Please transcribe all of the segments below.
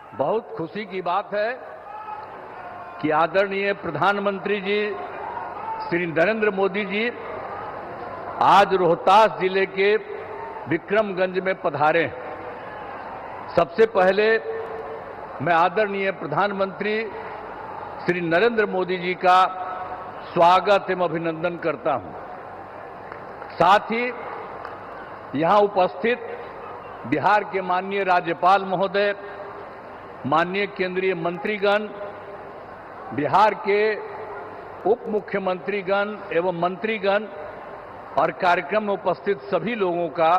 बहुत खुशी की बात है कि आदरणीय प्रधानमंत्री जी श्री नरेंद्र मोदी जी आज रोहतास जिले के विक्रमगंज में पधारे हैं। सबसे पहले मैं आदरणीय प्रधानमंत्री श्री नरेंद्र मोदी जी का स्वागत एवं अभिनंदन करता हूं। साथ ही यहां उपस्थित बिहार के माननीय राज्यपाल महोदय, माननीय केंद्रीय मंत्रीगण, बिहार के उप मुख्यमंत्रीगण एवं मंत्रीगण और कार्यक्रम में उपस्थित सभी लोगों का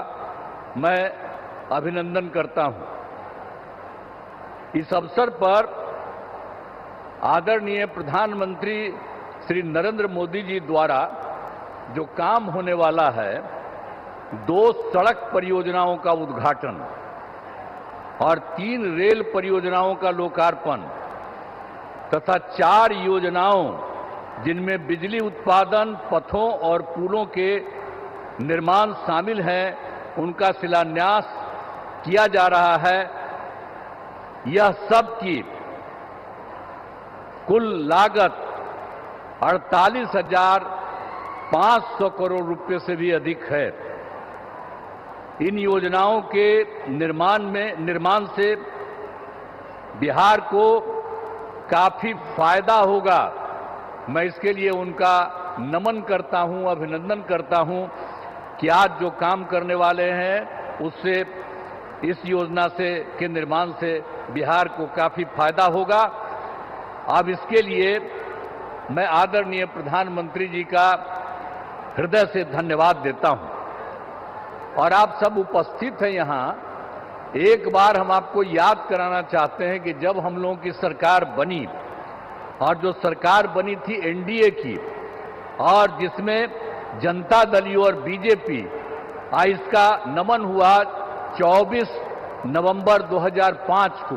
मैं अभिनंदन करता हूं। इस अवसर पर आदरणीय प्रधानमंत्री श्री नरेंद्र मोदी जी द्वारा जो काम होने वाला है, 2 सड़क परियोजनाओं का उद्घाटन और 3 रेल परियोजनाओं का लोकार्पण तथा 4 योजनाओं जिनमें बिजली उत्पादन, पथों और पुलों के निर्माण शामिल हैं, उनका शिलान्यास किया जा रहा है। यह सब की कुल लागत 48,500 करोड़ रुपए से भी अधिक है। इन योजनाओं के निर्माण से बिहार को काफी फायदा होगा। मैं इसके लिए उनका नमन करता हूं, अभिनंदन करता हूं कि आज जो काम करने वाले हैं उससे, इस योजना के निर्माण से बिहार को काफी फायदा होगा। अब इसके लिए मैं आदरणीय प्रधानमंत्री जी का हृदय से धन्यवाद देता हूं। और आप सब उपस्थित हैं यहां, एक बार हम आपको याद कराना चाहते हैं कि जब हम लोगों की सरकार बनी, और जो सरकार बनी थी एनडीए की, और जिसमें जनता दल और बीजेपी, इसका नमन हुआ 24 नवंबर 2005 को।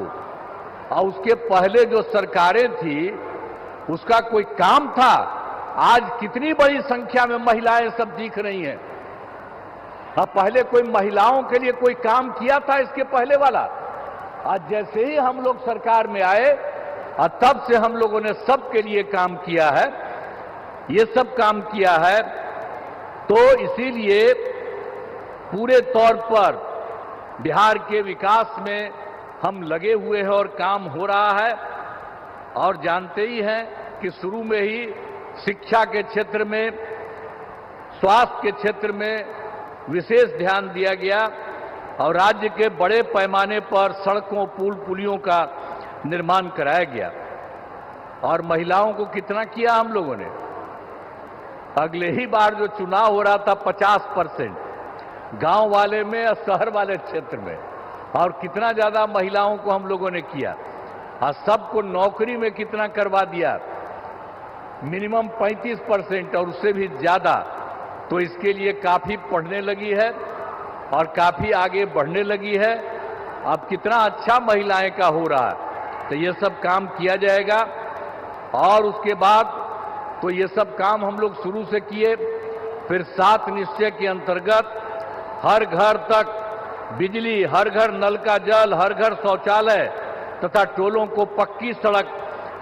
और उसके पहले जो सरकारें थी उसका कोई काम था? आज कितनी बड़ी संख्या में महिलाएं सब दिख रही हैं। अब पहले कोई महिलाओं के लिए कोई काम किया था इसके पहले वाला? आज जैसे ही हम लोग सरकार में आए और तब से हम लोगों ने सबके लिए काम किया है, ये सब काम किया है। तो इसीलिए पूरे तौर पर बिहार के विकास में हम लगे हुए हैं और काम हो रहा है। और जानते ही हैं कि शुरू में ही शिक्षा के क्षेत्र में, स्वास्थ्य के क्षेत्र में विशेष ध्यान दिया गया और राज्य के बड़े पैमाने पर सड़कों, पुल, पुलियों का निर्माण कराया गया। और महिलाओं को कितना किया हम लोगों ने? अगले ही बार जो चुनाव हो रहा था 50% गांव वाले में और शहर वाले क्षेत्र में, और कितना ज्यादा महिलाओं को हम लोगों ने किया। और सबको नौकरी में कितना करवा दिया? मिनिमम 35% और उससे भी ज्यादा। तो इसके लिए काफी पढ़ने लगी है और काफी आगे बढ़ने लगी है। अब कितना अच्छा महिलाएं का हो रहा है। तो ये सब काम किया जाएगा। और उसके बाद तो ये सब काम हम लोग शुरू से किए। फिर 7 निश्चय के अंतर्गत हर घर तक बिजली, हर घर नल का जल, हर घर शौचालय तथा टोलों को पक्की सड़क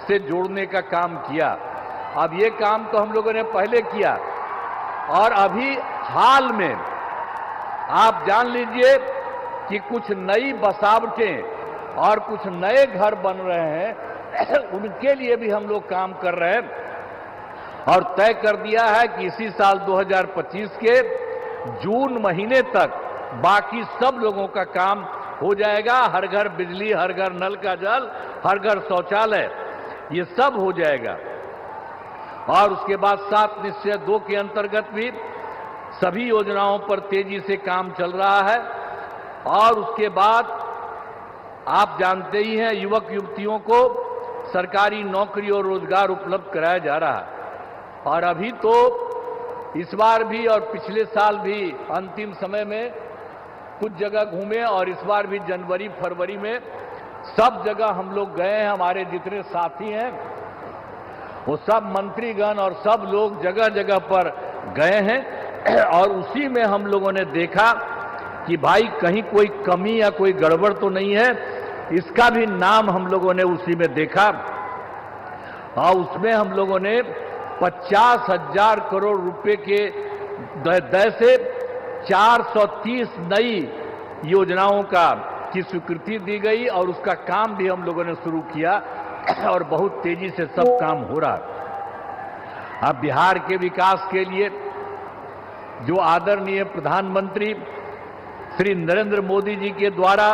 से जोड़ने का काम किया। अब ये काम तो हम लोगों ने पहले किया, और अभी हाल में आप जान लीजिए कि कुछ नई बसावटें और कुछ नए घर बन रहे हैं, उनके लिए भी हम लोग काम कर रहे हैं। और तय कर दिया है कि इसी साल 2025 के जून महीने तक बाकी सब लोगों का काम हो जाएगा। हर घर बिजली, हर घर नल का जल, हर घर शौचालय, ये सब हो जाएगा। और उसके बाद 7 निश्चय 2 के अंतर्गत भी सभी योजनाओं पर तेजी से काम चल रहा है। और उसके बाद आप जानते ही हैं, युवक युवतियों को सरकारी नौकरी और रोजगार उपलब्ध कराया जा रहा है। और अभी तो इस बार भी और पिछले साल भी अंतिम समय में कुछ जगह घूमे, और इस बार भी जनवरी फरवरी में सब जगह हम लोग गए हैं। हमारे जितने साथी हैं वो सब मंत्रीगण और सब लोग जगह जगह पर गए हैं। और उसी में हम लोगों ने देखा कि भाई कहीं कोई कमी या कोई गड़बड़ तो नहीं है। इसका भी नाम हम लोगों ने उसी में देखा और उसमें हम लोगों ने 50,000 करोड़ रुपए के दर से 430 नई योजनाओं की स्वीकृति दी गई और उसका काम भी हम लोगों ने शुरू किया और बहुत तेजी से सब काम हो रहा है। अब बिहार के विकास के लिए जो आदरणीय प्रधानमंत्री श्री नरेंद्र मोदी जी के द्वारा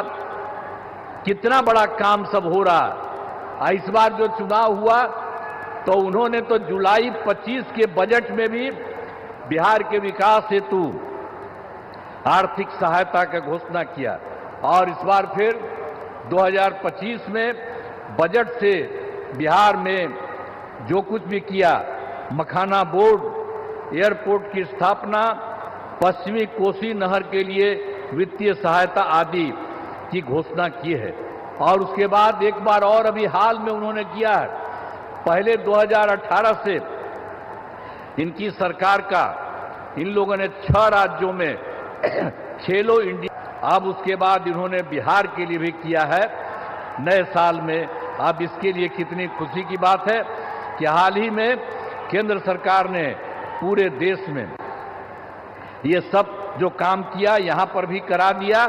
कितना बड़ा काम सब हो रहा है। इस बार जो चुनाव हुआ तो उन्होंने तो जुलाई 25 के बजट में भी बिहार के विकास हेतु आर्थिक सहायता का घोषणा किया और इस बार फिर 2025 में बजट से बिहार में जो कुछ भी किया, मखाना बोर्ड, एयरपोर्ट की स्थापना, पश्चिमी कोसी नहर के लिए वित्तीय सहायता आदि की घोषणा की है। और उसके बाद एक बार और अभी हाल में उन्होंने किया है, पहले 2018 से इनकी सरकार का इन लोगों ने 6 राज्यों में खेलो इंडिया, अब उसके बाद इन्होंने बिहार के लिए भी किया है नए साल में। अब इसके लिए कितनी खुशी की बात है कि हाल ही में केंद्र सरकार ने पूरे देश में ये सब जो काम किया यहाँ पर भी करा दिया,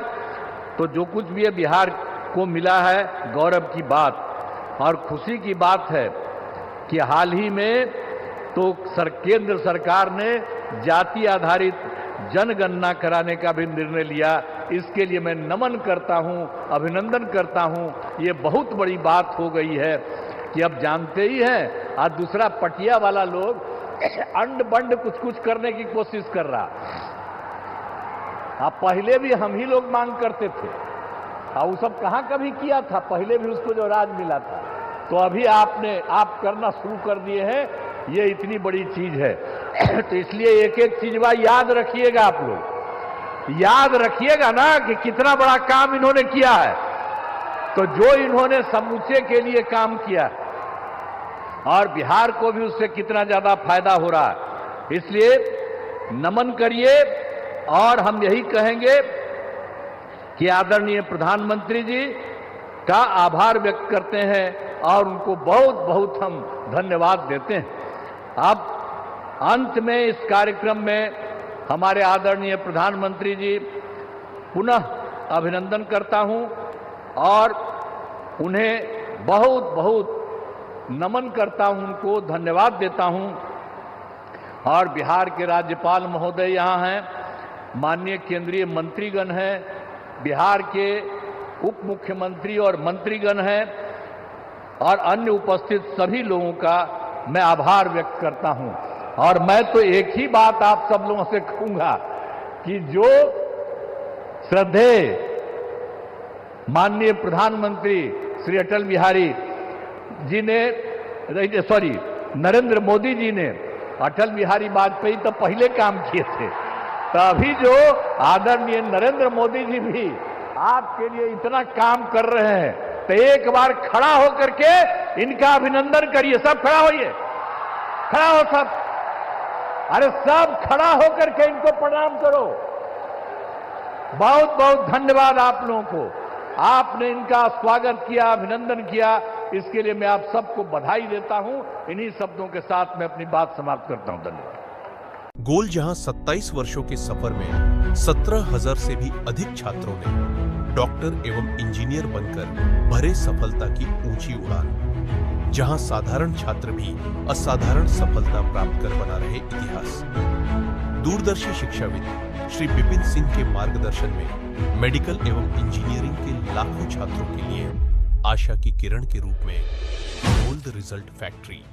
तो जो कुछ भी है बिहार को मिला है गौरव की बात और खुशी की बात है कि हाल ही में तो केंद्र सरकार ने जाति आधारित जनगणना कराने का भी निर्णय लिया। इसके लिए मैं नमन करता हूं, अभिनंदन करता हूं। ये बहुत बड़ी बात हो गई है कि अब जानते ही हैं आज दूसरा पटिया वाला लोग अंड बंड कुछ कुछ करने की कोशिश कर रहा। अब पहले भी हम ही लोग मांग करते थे और वो सब कहां कभी किया था, पहले भी उसको जो राज मिला था। तो अभी आप करना शुरू कर दिए हैं, ये इतनी बड़ी चीज है। तो इसलिए एक एक चीज याद रखिएगा, आप लोग याद रखिएगा ना कि कितना बड़ा काम इन्होंने किया है। तो जो इन्होंने समूचे के लिए काम किया और बिहार को भी उससे कितना ज्यादा फायदा हो रहा है, इसलिए नमन करिए। और हम यही कहेंगे कि आदरणीय प्रधानमंत्री जी का आभार व्यक्त करते हैं और उनको बहुत बहुत हम धन्यवाद देते हैं। अब अंत में इस कार्यक्रम में हमारे आदरणीय प्रधानमंत्री जी पुनः अभिनंदन करता हूं और उन्हें बहुत बहुत नमन करता हूं, उनको धन्यवाद देता हूं। और बिहार के राज्यपाल महोदय यहाँ हैं, माननीय केंद्रीय मंत्रीगण हैं, बिहार के उप मुख्यमंत्री और मंत्रीगण हैं और अन्य उपस्थित सभी लोगों का मैं आभार व्यक्त करता हूं। और मैं तो एक ही बात आप सब लोगों से कहूंगा कि जो श्रद्धेय माननीय प्रधानमंत्री श्री अटल बिहारी जी ने नरेंद्र मोदी जी ने अटल बिहारी वाजपेयी तो पहले काम किए थे, तो अभी जो आदरणीय नरेंद्र मोदी जी भी आपके लिए इतना काम कर रहे हैं, तो एक बार खड़ा होकर के इनका अभिनंदन करिए। सब खड़ा होइए, खड़ा हो सब, अरे सब खड़ा होकर के इनको प्रणाम करो। बहुत बहुत धन्यवाद आप लोगों को, आपने इनका स्वागत किया, अभिनंदन किया, इसके लिए मैं आप सबको बधाई देता हूं। इन्हीं शब्दों के साथ मैं अपनी बात समाप्त करता हूं। धन्यवाद। गोल जहां 27 वर्षों के सफर में 17,000 से भी अधिक छात्रों ने डॉक्टर एवं इंजीनियर बनकर भरे सफलता की ऊंची उड़ान, जहां साधारण छात्र भी असाधारण सफलता प्राप्त कर बना रहे इतिहास। दूरदर्शी शिक्षाविद श्री विपिन सिंह के मार्गदर्शन में मेडिकल एवं इंजीनियरिंग के लाखों छात्रों के लिए आशा की किरण के रूप में गोल्ड रिजल्ट फैक्ट्री